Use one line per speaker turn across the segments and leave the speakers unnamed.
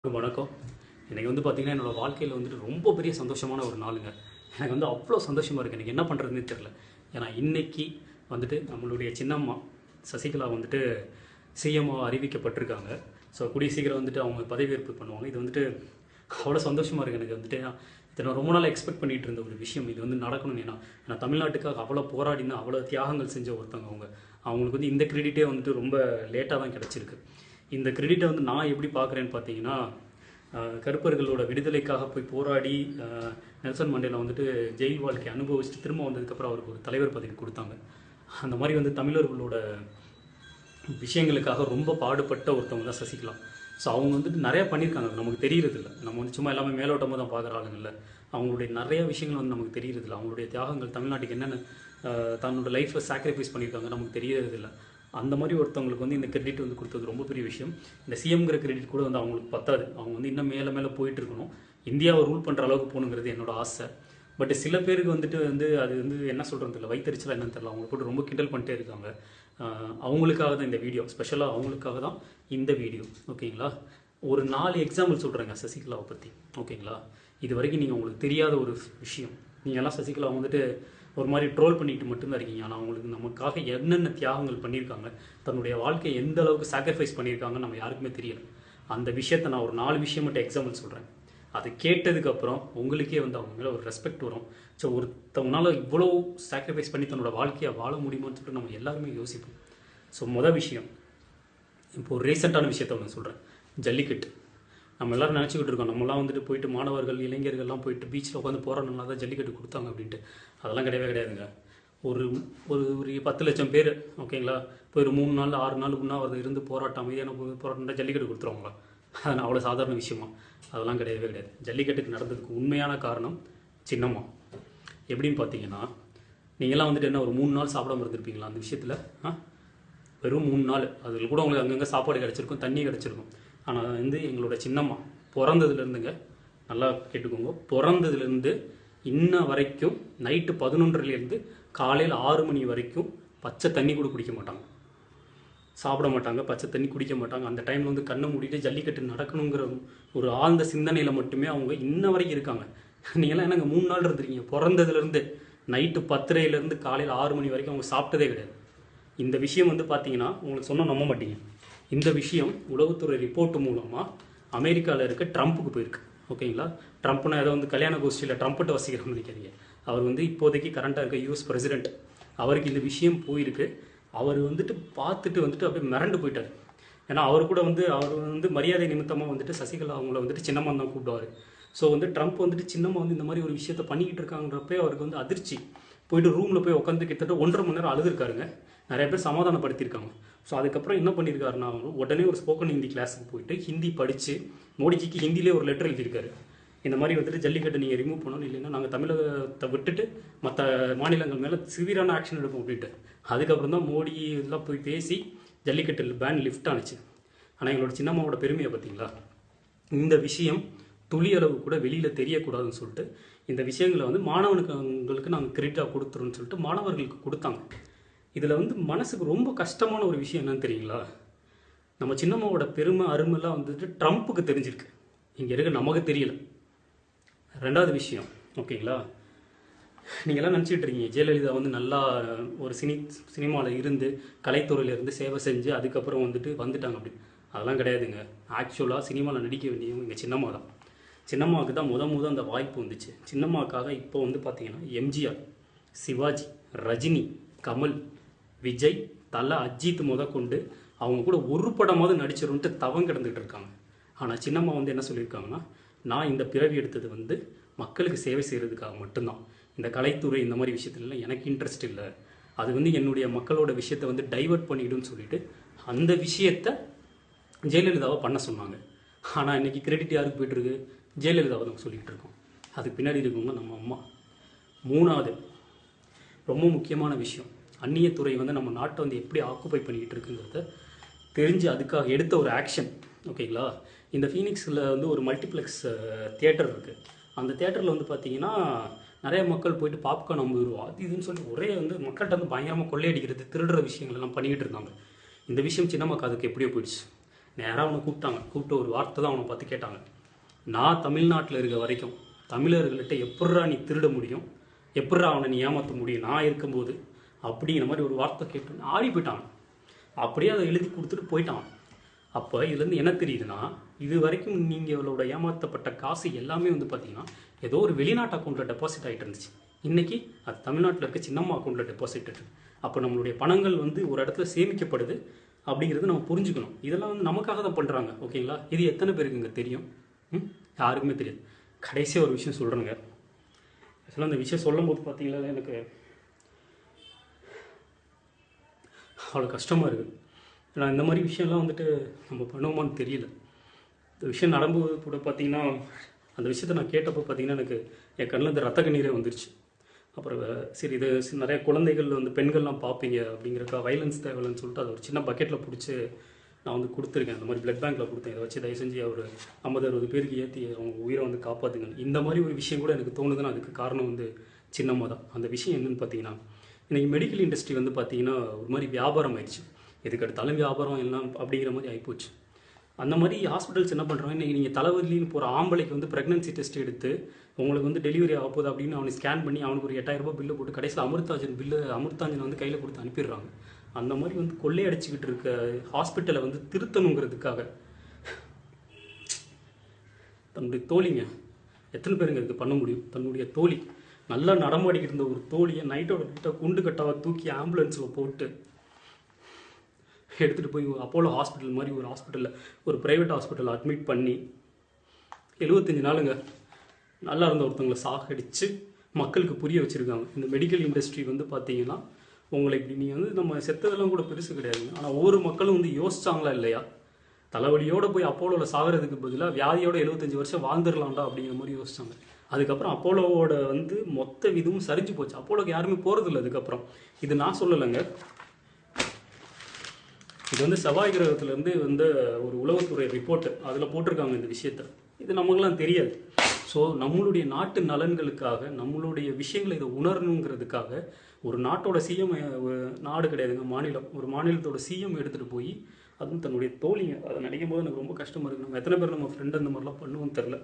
வணக்கம். எனக்கு வந்து பார்த்தீங்கன்னா, என்னோட வாழ்க்கையில வந்துட்டு ரொம்ப பெரிய சந்தோஷமான ஒரு நாளுங்க. எனக்கு வந்து அவ்வளோ சந்தோஷமா இருக்கு. எனக்கு என்ன பண்ணுறதுன்னே தெரியல. ஏன்னா, இன்னைக்கு வந்துட்டு நம்மளுடைய சின்னம்மா சசிகலா வந்துட்டு சிஎம்ஓ அறிவிக்கப்பட்டிருக்காங்க. ஸோ, கூடிய சீக்கிரம் வந்துட்டு அவங்க பதவியேற்பு பண்ணுவாங்க. இது வந்துட்டு அவ்வளோ சந்தோஷமா இருக்கு எனக்கு வந்துட்டு. இதை நான் ரொம்ப நாளாக எக்ஸ்பெக்ட் பண்ணிட்டு இருந்த ஒரு விஷயம். இது வந்து நடக்கணும்னு ஏன்னா தமிழ்நாட்டுக்காக அவ்வளோ போராடின, அவ்வளோ தியாகங்கள் செஞ்ச ஒருத்தவங்க அவங்க. அவங்களுக்கு வந்து இந்த கிரெடிட்டே வந்துட்டு ரொம்ப லேட்டாக தான் கிடச்சிருக்கு. இந்த கிரெடிட்டை வந்து நான் எப்படி பார்க்குறேன்னு பார்த்தீங்கன்னா, கருப்பர்களோட விடுதலைக்காக போய் போராடி நெல்சன் மண்டேலா வந்துட்டு ஜெயில் வாழ்க்கையை அனுபவிச்சுட்டு திரும்ப வந்ததுக்கப்புறம் அவருக்கு ஒரு தலைவர் பதவி கொடுத்தாங்க. அந்த மாதிரி வந்து தமிழர்களோட விஷயங்களுக்காக ரொம்ப பாடுபட்ட ஒருத்தவங்க தான் சசிகலா. ஸோ அவங்க வந்துட்டு நிறையா பண்ணியிருக்காங்க, அது நமக்கு தெரியறதில்ல. நம்ம வந்து சும்மா எல்லாமே மேலோட்டமாக தான் பார்க்குற ஆளுங்கள்ல. அவங்களுடைய நிறைய விஷயங்கள் வந்து நமக்கு தெரியறதில்ல. அவங்களுடைய தியாகங்கள் தமிழ்நாட்டுக்கு என்னென்ன தன்னோட லைஃப்பை சாக்ரிஃபைஸ் பண்ணியிருக்காங்க நமக்கு தெரியறதில்ல. அந்த மாதிரி ஒருத்தவங்களுக்கு வந்து இந்த கிரெடிட் வந்து கொடுத்தது ரொம்ப பெரிய விஷயம். இந்த சிஎம்ங்கிற கிரெடிட் கூட வந்து அவங்களுக்கு பத்தாது. அவங்க வந்து இன்னும் மேலே மேலே போயிட்டு இருக்கணும். இந்தியாவை ரூல் பண்ணுற அளவுக்கு போகணுங்கிறது என்னோட ஆசை. பட் சில பேருக்கு வந்துட்டு அது வந்து என்ன சொல்கிறது இல்லை, வயிற்றுச்சலாக என்னன்னு தெரியல. அவங்க போட்டு ரொம்ப கிண்டல் பண்ணிட்டே இருக்காங்க. அவங்களுக்காக தான் இந்த வீடியோ, ஸ்பெஷலாக அவங்களுக்காக தான் இந்த வீடியோ. ஓகேங்களா? ஒரு 4 எக்ஸாம்பிள் சொல்கிறேங்க சசிகலாவை பற்றி. ஓகேங்களா? இது வரைக்கும் நீங்கள் உங்களுக்கு தெரியாத ஒரு விஷயம். நீங்கள் எல்லாம் சசிகலா வந்துட்டு ஒரு மாதிரி ட்ரோல் பண்ணிட்டு மட்டும்தான் இருக்கீங்க. ஆனால் அவங்களுக்கு நமக்காக என்னென்ன தியாகங்கள் பண்ணியிருக்காங்க, தன்னுடைய வாழ்க்கையை எந்த அளவுக்கு சாக்ரிஃபைஸ் பண்ணியிருக்காங்கன்னு நம்ம யாருக்குமே தெரியல. அந்த விஷயத்தை நான் ஒரு 4 விஷயம் மட்டும் எக்ஸாம்பிள் சொல்கிறேன். அதை கேட்டதுக்கப்புறம் உங்களுக்கே வந்து அவங்க மேலே ஒரு ரெஸ்பெக்ட் வரும். ஸோ ஒருத்தவங்களால இவ்வளோ சாக்ரிஃபைஸ் பண்ணி தன்னோட வாழ்க்கையை வாழ முடியுமான்னு சொல்லிட்டு நம்ம எல்லாருமே யோசிப்போம். ஸோ மொதல் விஷயம், இப்போ ஒரு ரீசெண்டான விஷயத்த ஒன்று சொல்கிறேன். ஜல்லிக்கட்டு. நம்ம எல்லோரும் நினச்சிக்கிட்டு இருக்கோம், நம்மளாம் வந்துட்டு போயிட்டு மாணவர்கள் இளைஞர்கள்லாம் போயிட்டு பீச்சில் உட்காந்து போராடினா தான் ஜல்லிக்கட்டு கொடுத்தாங்க அப்படின்ட்டு. அதெல்லாம் கிடையவே கிடையாதுங்க. ஒரு ஒரு ஒரு 10 லட்சம் பேர், ஓகேங்களா, இப்போ ஒரு 3 நாள் 6 நாள் உண்ணாவிரதம் இருந்து போராட்டம், அமைதியான போராட்டம் ஜல்லிக்கட்டு கொடுத்துருவாங்களா? அது அவ்வளோ சாதாரண விஷயமா? அதெல்லாம் கிடையவே கிடையாது. ஜல்லிக்கட்டுக்கு நடந்ததுக்கு உண்மையான காரணம் சின்னம்மா. எப்படின்னு பார்த்தீங்கன்னா, நீங்கள்லாம் வந்துட்டு என்ன ஒரு 3 நாள் சாப்பிடாம இருந்திருப்பீங்களா அந்த விஷயத்தில்? வெறும் 3 நாள். அதில் கூட உங்களுக்கு அங்கங்கே சாப்பாடு கிடச்சிருக்கும், தண்ணி கிடச்சிருக்கும். ஆனால் வந்து எங்களோட சின்னம்மா பிறந்ததுலேருந்துங்க, நல்லா கேட்டுக்கோங்க, பிறந்ததுலேருந்து இன்ன வரைக்கும் நைட்டு 11லேருந்து காலையில் 6 மணி வரைக்கும் பச்சை தண்ணி கூட குடிக்க மாட்டாங்க, சாப்பிட மாட்டாங்க, பச்சை தண்ணி குடிக்க மாட்டாங்க. அந்த டைமில் வந்து கண்ணை மூடிட்டு ஜல்லிக்கட்டு நடக்கணுங்கிற ஒரு ஆழ்ந்த சிந்தனையில் மட்டுமே அவங்க இன்ன வரைக்கும் இருக்காங்க. நீங்கள்லாம் என்னங்க 3 நாள் இருந்துருக்கீங்க? பிறந்ததுலேருந்து நைட்டு 10லேருந்து காலையில் 6 மணி வரைக்கும் அவங்க சாப்பிட்டதே கிடையாது. இந்த விஷயம் வந்து பார்த்தீங்கன்னா உங்களுக்கு சொன்னால் நம்ப மாட்டீங்க. இந்த விஷயம் உளவுத்துறை ரிப்போர்ட் மூலமாக அமெரிக்காவில் இருக்க ட்ரம்ப்புக்கு போயிருக்கு. ஓகேங்களா? ட்ரம்ப்னா ஏதோ வந்து கல்யாண கோஷ்டியில் ட்ரம்ப்ட்ட வசிக்கிறோம்னு நினைக்கிறீங்க. அவர் வந்து இப்போதைக்கு கரண்ட்டாக இருக்க யூஎஸ் பிரசிடென்ட். அவருக்கு இந்த விஷயம் போயிருக்கு. அவர் வந்துட்டு பார்த்துட்டு வந்துட்டு அப்படியே மிரண்டு போயிட்டார். ஏன்னா அவர் வந்து மரியாதை நிமித்தமாக வந்துட்டு சசிகலா அவங்கள வந்துட்டு சின்னம்மா தான் கூப்பிடுவார். ஸோ வந்து ட்ரம்ப் வந்துட்டு சின்னம்மா வந்து இந்த மாதிரி ஒரு விஷயத்த பண்ணிக்கிட்டு இருக்காங்கன்றப்பே அவருக்கு வந்து அதிர்ச்சி. போயிட்டு ரூமில் போய் உட்காந்து கிட்டத்தட்ட 1.5 மணி நேரம் அழுதுருக்காருங்க. நிறைய பேர் சமாதானப்படுத்தியிருக்காங்க. ஸோ அதுக்கப்புறம் என்ன பண்ணியிருக்காருன்னா, உடனே ஒரு ஸ்போக்கன் ஹிந்தி கிளாஸுக்கு போயிட்டு ஹிந்தி படித்து மோடிஜிக்கு ஹிந்திலே ஒரு லெட்டர் எழுதியிருக்காரு. இந்த மாதிரி வந்துட்டு ஜல்லிக்கட்டு நீங்கள் ரிமூவ் பண்ணணும், இல்லைன்னா நாங்கள் தமிழகத்தை விட்டுட்டு மற்ற மாநிலங்கள் மேலே சிவியரான ஆக்ஷன் எடுப்போம் அப்படின்ட்டு. அதுக்கப்புறம் தான் மோடி இதெல்லாம் போய் பேசி ஜல்லிக்கட்டு பேன் லிஃப்ட் ஆனிச்சு. ஆனால் எங்களோட சின்னம்மாவோட பெருமையை பார்த்தீங்களா? இந்த விஷயம் துளி அளவு கூட வெளியில் தெரியக்கூடாதுன்னு சொல்லிட்டு இந்த விஷயங்களை வந்து மாணவனுக்கு நாங்கள் கிரெடிட்டாக கொடுத்துருன்னு சொல்லிட்டு மாணவர்களுக்கு கொடுத்தாங்க. இதில் வந்து மனசுக்கு ரொம்ப கஷ்டமான ஒரு விஷயம் என்னன்னு தெரியுங்களா? நம்ம சின்னம்மாவோட பெருமை அருமைலாம் வந்துட்டு ட்ரம்ப்புக்கு தெரிஞ்சிருக்கு, இங்கே இருக்க நமக்கு தெரியல. 2வது விஷயம், ஓகேங்களா, நீங்கள்லாம் நினச்சிக்கிட்டு இருக்கீங்க ஜெயலலிதா வந்து நல்லா ஒரு சினிமாவில் இருந்து கலைத்துறையில் இருந்து சேவை செஞ்சு அதுக்கப்புறம் வந்துட்டாங்க அப்படின்னு. அதெல்லாம் கிடையாதுங்க. ஆக்சுவலாக சினிமாவில் நடிக்க வேண்டியவங்க எங்கள் சின்னம்மா தான். சின்னம்மாவுக்கு தான் முத அந்த வாய்ப்பு வந்துச்சு. சின்னம்மாவுக்காக இப்போ வந்து பார்த்தீங்கன்னா எம்ஜிஆர், சிவாஜி, ரஜினி, கமல், விஜய், தலை, அஜித் கொண்டு அவங்க கூட ஒரு படமாவது நடிச்சிருன்ட்டு தவம் கிடந்துகிட்டு இருக்காங்க. ஆனால் சின்னம்மா வந்து என்ன சொல்லியிருக்காங்கன்னா, நான் இந்த பிறவி எடுத்தது வந்து மக்களுக்கு சேவை செய்கிறதுக்காக மட்டும்தான். இந்த கலைத்துறை இந்த மாதிரி விஷயத்துலலாம் எனக்கு இன்ட்ரெஸ்ட் இல்லை. அது வந்து என்னுடைய மக்களோட விஷயத்தை வந்து டைவெர்ட் பண்ணிவிடுன்னு சொல்லிட்டு அந்த விஷயத்தை ஜெயலலிதாவை பண்ண சொன்னாங்க. ஆனால் இன்றைக்கி கிரெடிட் யாருக்கு போய்ட்டுருக்கு? ஜெயலலிதாவை தான் சொல்லிகிட்டு இருக்கோம். அதுக்கு பின்னாடி இருக்கவங்க நம்ம அம்மா. 3வது ரொம்ப முக்கியமான விஷயம், அந்நியத்துறை வந்து நம்ம நாட்டை வந்து எப்படி ஆக்குபை பண்ணிக்கிட்டு இருக்குங்கிறத தெரிஞ்சு அதுக்காக எடுத்த ஒரு ஆக்ஷன். ஓகேங்களா? இந்த ஃபீனிக்ஸில் வந்து ஒரு மல்டிப்ளெக்ஸ் தியேட்டர் இருக்குது. அந்த தியேட்டரில் வந்து பார்த்திங்கன்னா நிறைய மக்கள் போயிட்டு பாப்கார்ன் 50 ரூபா அது இதுன்னு சொல்லி ஒரே வந்து மக்கள்கிட்ட வந்து பயங்கரமாக கொள்ளையடிக்கிறது, திருடுற விஷயங்கள் எல்லாம் பண்ணிக்கிட்டு இருந்தாங்க. இந்த விஷயம் சின்னம்மாக்கு அதுக்கு எப்படியோ போயிடுச்சு. நேராக அவனை கூப்பிட்டு ஒரு வார்த்தை தான் அவனை பார்த்து கேட்டாங்க. நான் தமிழ்நாட்டில் இருக்க வரைக்கும் தமிழர்கள்ட்ட எப்பட்றா நீ திருட முடியும், எப்பட்றா அவனை நீ ஏமாற்ற முடியும் நான் இருக்கும்போது அப்படிங்கிற மாதிரி ஒரு வார்த்தை கேட்டு ஆடி போயிட்டான். அப்படியே அதை எழுதி கொடுத்துட்டு போயிட்டான். அப்போ இதுலேருந்து என்ன தெரியுதுன்னா, இது வரைக்கும் நீங்களோட ஏமாற்றப்பட்ட காசு எல்லாமே வந்து பார்த்தீங்கன்னா ஏதோ ஒரு வெளிநாட்டு அக்கௌண்ட்டில் டெபாசிட் ஆகிட்டு இருந்துச்சு. இன்றைக்கி அது தமிழ்நாட்டில் இருக்க சின்னம்மா அக்கௌண்ட்டில் டெபாசிட் இருக்கு. அப்போ நம்மளுடைய பணங்கள் வந்து ஒரு இடத்துல சேமிக்கப்படுது அப்படிங்கிறது நம்ம புரிஞ்சுக்கணும். இதெல்லாம் வந்து நமக்காக தான் பண்ணுறாங்க. ஓகேங்களா? இது எத்தனை பேருக்கு இங்கே தெரியும்? யாருக்குமே தெரியாது. கடைசியாக ஒரு விஷயம் சொல்கிறேங்க. ஆக்சுவலாக அந்த விஷயம் சொல்லும் போது பார்த்தீங்களா எனக்கு அவ்வளோ கஷ்டமாக இருக்குது. ஏன்னா இந்த மாதிரி விஷயம்லாம் வந்துட்டு நம்ம பண்ணுவோமான்னு தெரியல. இந்த விஷயம் நடக்கும்போது கூட பார்த்தீங்கன்னா அந்த விஷயத்தை நான் கேட்டப்போ பார்த்தீங்கன்னா எனக்கு என் கண்ணில் இந்த ரத்த கண்ணீரே வந்துருச்சு. அப்புறம் சரி இது நிறைய குழந்தைகள் வந்து பெண்கள்லாம் பார்ப்பீங்க அப்படிங்கிறக்கா வைலன்ஸ் தேவையில்லைன்னு சொல்லிட்டு அதை ஒரு சின்ன பக்கெட்டில் பிடிச்சி நான் வந்து கொடுத்துருக்கேன். அந்த மாதிரி பிளட் பேங்க்கில் கொடுத்தேன். இதை வச்சு தயவு செஞ்சு ஒரு 50-60 பேருக்கு ஏற்றி அவங்க உயிரை வந்து காப்பாற்றுங்க. இந்த மாதிரி ஒரு விஷயம் கூட எனக்கு தோணுதுன்னா அதுக்கு காரணம் வந்து சின்னம்மா தான். அந்த விஷயம் என்னென்னு பார்த்தீங்கன்னா, இன்றைக்கி மெடிக்கல் இண்டஸ்ட்ரி வந்து பார்த்தீங்கன்னா ஒரு மாதிரி வியாபாரம் ஆயிடுச்சு. எதுக்கு எடுத்தாலும் வியாபாரம் எல்லாம் அப்படிங்கிற மாதிரி ஆகிப்போச்சு. அந்த மாதிரி ஹாஸ்பிட்டல்ஸ் என்ன பண்ணுறாங்க, இன்றைக்கி நீங்கள் தலைவலின்னு போகிற ஆம்பளைக்கு வந்து ப்ரெக்னன்சி டெஸ்ட் எடுத்து உங்களுக்கு வந்து டெலிவரி ஆக போகுது அப்படின்னு அவனை ஸ்கேன் பண்ணி அவனுக்கு ஒரு 8000 ரூபாய் பில்லு போட்டு கடைசியில் அமிர்தாஞ்சன் வந்து கையில் கொடுத்து அனுப்பிடுறாங்க. அந்த மாதிரி வந்து கொள்ளையடிச்சிக்கிட்டு இருக்க ஹாஸ்பிட்டலை வந்து திருத்தணுங்கிறதுக்காக தன்னுடைய தோழிங்க எத்தனை பேருங்க இதுக்கு பண்ண முடியும்? தன்னுடைய தோழி நல்லா நடமாடிக்கிட்டு இருந்த ஒரு தோழியை நைட்டோட குண்டு கட்டாவை தூக்கி ஆம்புலன்ஸில் போட்டு எடுத்துகிட்டு போய் அப்போலோ ஹாஸ்பிட்டல் மாதிரி ஒரு ஹாஸ்பிட்டலில் ஒரு ப்ரைவேட் ஹாஸ்பிட்டலில் அட்மிட் பண்ணி 75 நாளுங்க நல்லா இருந்த ஒருத்தவங்களை சாகடித்து மக்களுக்கு புரிய வச்சுருக்காங்க. இந்த மெடிக்கல் இண்டஸ்ட்ரி வந்து பார்த்தீங்கன்னா உங்களை இப்படி நீங்கள் வந்து நம்ம செத்ததெல்லாம் கூட பெருசு கிடையாதுங்க. ஆனால் ஒவ்வொரு மக்களும் வந்து யோசிச்சாங்களா இல்லையா? தலைவலியோடு போய் அப்போலோவில் சாகிறதுக்கு பதிலாக வியாதியோட 75 வருஷம் வாழ்ந்துடலாம்டா அப்படிங்கிற மாதிரி யோசிச்சாங்க. அதுக்கப்புறம் அப்போலோவோட வந்து மொத்த விதமும் சரிஞ்சு போச்சு. அப்போலோக்கு யாருமே போகிறதில்ல அதுக்கப்புறம். இது நான் சொல்லலைங்க. இது வந்து செவ்வாய் கிரகத்திலேருந்து வந்து ஒரு உளவுத்துறை ரிப்போர்ட்டு அதில் போட்டிருக்காங்க இந்த விஷயத்தை. இது நமக்குலாம் தெரியாது. ஸோ நம்மளுடைய நாட்டு நலன்களுக்காக நம்மளுடைய விஷயங்களை இதை உணரணுங்கிறதுக்காக ஒரு நாட்டோட சிஎம், நாடு கிடையாதுங்க மாநிலம், ஒரு மாநிலத்தோட சிஎம் எடுத்துகிட்டு போய் அதுவும் தன்னுடைய தோழிங்க அதை நினைக்கும் போது எனக்கு ரொம்ப கஷ்டமாக இருக்குது. நம்ம எத்தனை பேர் நம்ம ஃப்ரெண்டு அந்த மாதிரிலாம் பண்ணுவோம்னு தெரில.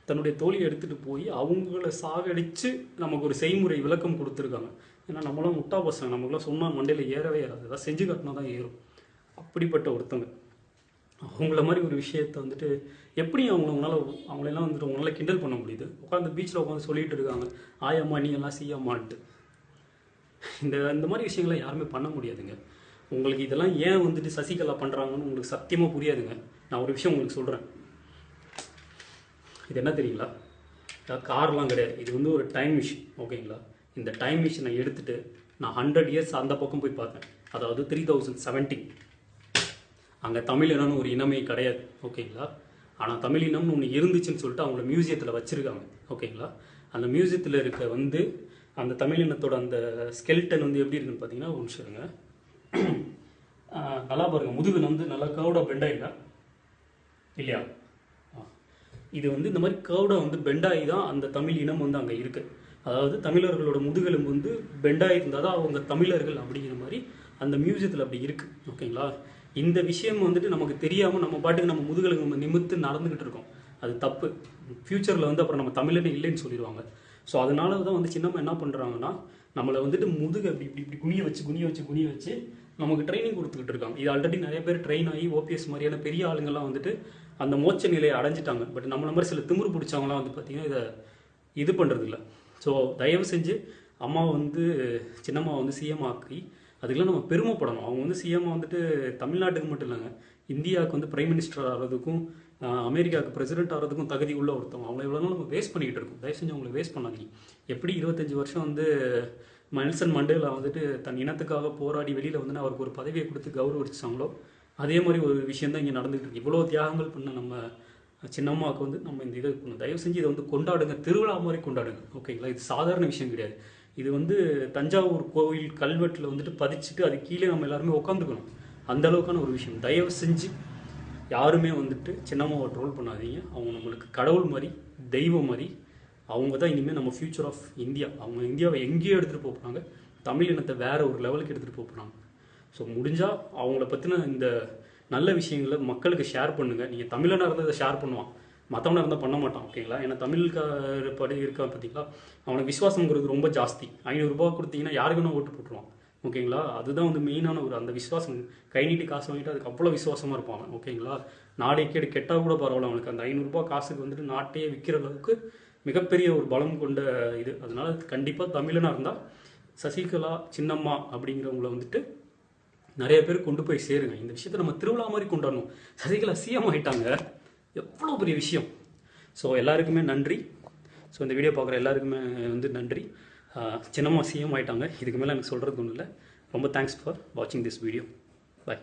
தன்னுடைய தோழியை எடுத்துகிட்டு போய் அவங்கள சாகடித்து நமக்கு ஒரு செய்முறை விளக்கம் கொடுத்துருக்காங்க. ஏன்னா நம்மளாம் முட்டா பசங்க, நமக்குலாம் சொன்னால் மண்டையில் ஏறவே ஏறாது. அதான் செஞ்சு காட்டினா தான் ஏறும். அப்படிப்பட்ட ஒருத்தவங்க அவங்கள மாதிரி ஒரு விஷயத்தை வந்துட்டு எப்படி அவங்களெல்லாம் வந்துட்டு அவங்களால கிண்டல் பண்ண முடியுது? உட்காந்து பீச்சில் உட்காந்து சொல்லிட்டு இருக்காங்க, ஆயம்மா நீ எல்லாம் சீயம்மான்ட்டு. இந்த மாதிரி விஷயங்களை யாருமே பண்ண முடியாதுங்க. உங்களுக்கு இதெல்லாம் ஏன் வந்துட்டு சசிகலா பண்ணுறாங்கன்னு உங்களுக்கு சத்தியமாக புரியாதுங்க. நான் ஒரு விஷயம் உங்களுக்கு சொல்கிறேன். இது என்ன தெரியுங்களா? கார்லாம் கிடையாது. இது வந்து ஒரு டைம் மிஷின். ஓகேங்களா? இந்த டைம் மிஷினை எடுத்துகிட்டு நான் 100 இயர்ஸ் அந்த பக்கம் போய் பார்த்தேன். அதாவது 3017. அங்கே தமிழ் இனம்னு ஒரு இனமே கிடையாது. ஓகேங்களா? ஆனால் தமிழ் இனம்னு ஒன்று இருந்துச்சுன்னு சொல்லிட்டு அவங்கள மியூசியத்தில் வச்சுருக்காங்க. ஓகேங்களா? அந்த மியூசியத்தில் இருக்க வந்து அந்த தமிழ் இனத்தோட அந்த ஸ்கெல்டன் வந்து எப்படி இருக்குன்னு பார்த்தீங்கன்னா ஒரு நிமிஷம் இருங்க. நல்லா பாருங்கள், முதுகு வந்து நல்லா கர்வ்டாக பெண்டாயிருக்கா இல்லையா? இது வந்து இந்த மாதிரி கர்வ்டாக வந்து பெண்டாகி தான் அந்த தமிழ் இனம் வந்து அங்கே இருக்குது. அதாவது தமிழர்களோட முதுகெலும்பு வந்து பெண்டாகி இருந்தால் தான் அவங்க தமிழர்கள் அப்படிங்கிற மாதிரி அந்த மியூசியத்தில் அப்படி இருக்குது. ஓகேங்களா? இந்த விஷயம் வந்துட்டு நமக்கு தெரியாமல் நம்ம பாட்டுக்கு நம்ம முதுகெலும்பு நம்ம நிமித்து நடந்துக்கிட்டு இருக்கோம். அது தப்பு. ஃப்யூச்சரில் வந்து அப்புறம் நம்ம தமிழனே இல்லைன்னு சொல்லிடுவாங்க. ஸோ அதனால தான் வந்து சின்னம்மா என்ன பண்ணுறாங்கன்னா நம்மளை வந்துட்டு முதுகு அப்படி இப்படி இப்படி குனிய வச்சு நமக்கு ட்ரைனிங் கொடுத்துக்கிட்டு இருக்காங்க. இது ஆல்ரெடி நிறைய பேர் ட்ரெயின் ஆகி ஓபிஎஸ் மாதிரியான பெரிய ஆளுங்கள்லாம் வந்துட்டு அந்த மோட்ச நிலையை அடைஞ்சிட்டாங்க. பட் நம்மள மாதிரி சில திமிரு பிடிச்சவங்களாம் வந்து பார்த்திங்கன்னா இது பண்ணுறதில்ல. ஸோ தயவு செஞ்சு அம்மா வந்து சின்னம்மா வந்து சிஎம் ஆக்கி அதுக்கெல்லாம் நம்ம பெருமைப்படணும். அவங்க வந்து சிஎம் வந்துட்டு தமிழ்நாட்டுக்கு மட்டும் இல்லைங்க, இந்தியாவுக்கு வந்து பிரைம் மினிஸ்டர் ஆகிறதுக்கும் அமெரிக்காவுக்கு பிரசிடென்ட் ஆகிறதுக்கும் தகுதி உள்ள ஒருத்தவங்க. அவங்கள எவ்வளோ நாள் நம்ம வேஸ்ட் பண்ணிக்கிட்டு இருக்கோம். தயவு செஞ்சு அவங்களை வேஸ்ட் பண்ணாதீங்க. எப்படி 25 வருஷம் வந்து நெல்சன் மண்டேலா வந்துட்டு தன் இனத்துக்காக போராடி வெளியில் வந்து அவருக்கு ஒரு பதவியை கொடுத்து கௌரவிச்சாங்களோ அதே மாதிரி ஒரு விஷயம் தான் இங்கே நடந்துகிட்டு இருக்கு. இவ்வளோ தியாகங்கள் பண்ண நம்ம சின்னம்மாவுக்கு வந்து நம்ம இந்த இதை பண்ணணும். தயவு செஞ்சு இதை வந்து கொண்டாடுங்க, திருவிழா மாதிரி கொண்டாடுங்க. ஓகேங்களா? இது சாதாரண விஷயம் கிடையாது. இது வந்து தஞ்சாவூர் கோவில் கல்வெட்டில் வந்துட்டு பதிச்சுட்டு அது கீழே நம்ம எல்லாருமே உட்காந்துக்கணும். அந்த அளவுக்கான ஒரு விஷயம். தயவு செஞ்சு யாருமே வந்துட்டு சின்னம்மாவை ட்ரோல் பண்ணாதீங்க. அவங்க நம்மளுக்கு கடவுள் மாதிரி, தெய்வம் மாதிரி. அவங்க தான் இனிமேல் நம்ம ஃப்யூச்சர் ஆஃப் இந்தியா. அவங்க இந்தியாவை எங்கேயோ எடுத்துகிட்டு போகிறாங்க, தமிழ் இனத்தை வேறு ஒரு லெவலுக்கு எடுத்துகிட்டு போகிறாங்க. ஸோ முடிஞ்சால் அவங்கள பற்றின இந்த நல்ல விஷயங்களை மக்களுக்கு ஷேர் பண்ணுங்கள். நீங்கள் தமிழனாக இருந்தால் இதை ஷேர் பண்ணுவான், மற்றவனாக இருந்தால் பண்ண மாட்டான். ஓகேங்களா? ஏன்னா தமிழ்கார படி இருக்கா பார்த்தீங்களா, அவனுக்கு விசுவாசங்கிறது ரொம்ப ஜாஸ்தி. 500 ரூபா கொடுத்தீங்கன்னா யாருக்குன்னா ஓட்டு போட்டுருவான். ஓகேங்களா? அதுதான் வந்து மெயினான ஒரு அந்த விசுவாசம். கை நீட்டி காசு வாங்கிட்டு அதுக்கு அவ்வளோ விசுவாசமாக இருப்பான். ஓகேங்களா? நாடே கேடு கெட்டால் கூட பரவாயில்ல, அவனுக்கு அந்த 500 ரூபா காசுக்கு வந்துட்டு நாட்டையே விற்கிற அளவுக்கு மிகப்பெரிய ஒரு பலம் கொண்ட இது. அதனால கண்டிப்பாக தமிழனாக இருந்தால் சசிகலா சின்னம்மா அப்படிங்கிறவங்கள வந்துட்டு நிறைய பேர் கொண்டு போய் சேருங்க. இந்த விஷயத்தை நம்ம திருவிழா மாதிரி கொண்டாடணும். சசிகலா சிஎம் ஆகிட்டாங்க, எவ்வளோ பெரிய விஷயம். ஸோ எல்லாருக்குமே நன்றி. ஸோ இந்த வீடியோ பார்க்குற எல்லாருக்குமே வந்து நன்றி. சின்னம்மா சிஎம் ஆகிட்டாங்க, இதுக்கு மேலே எனக்கு சொல்கிறது ஒன்றும் இல்லை. ரொம்ப தேங்க்ஸ் ஃபார் வாட்சிங் திஸ் வீடியோ. பாய்.